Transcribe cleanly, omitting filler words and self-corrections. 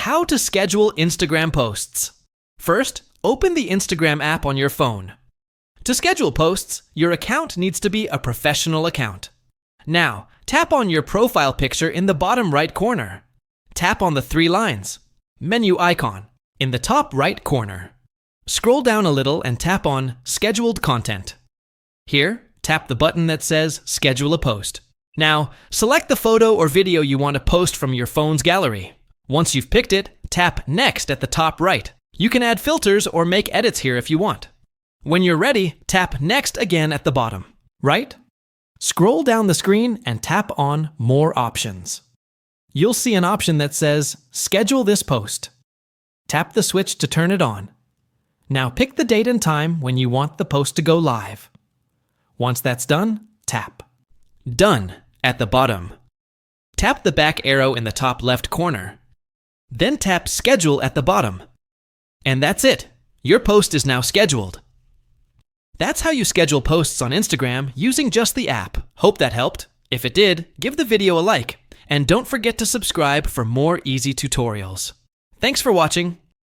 How to schedule Instagram posts. First, open the Instagram app on your phone. To schedule posts, your account needs to be a professional account. Now, tap on your profile picture in the bottom right corner. Tap on the three lines, menu icon, in the top right corner. Scroll down a little and tap on Scheduled Content. Here, tap the button that says Schedule a Post. Now, select the photo or video you want to post from your phone's gallery. Once you've picked it, tap Next at the top right. You can add filters or make edits here if you want. When you're ready, tap Next again at the bottom, right? Scroll down the screen and tap on More Options. You'll see an option that says Schedule this post. Tap the switch to turn it on. Now pick the date and time when you want the post to go live. Once that's done, tap Done at the bottom. Tap the back arrow in the top left corner. Then tap Schedule at the bottom. And that's it. Your post is now scheduled. That's how you schedule posts on Instagram using just the app. Hope that helped. If it did, give the video a like. And don't forget to subscribe for more easy tutorials. Thanks for watching.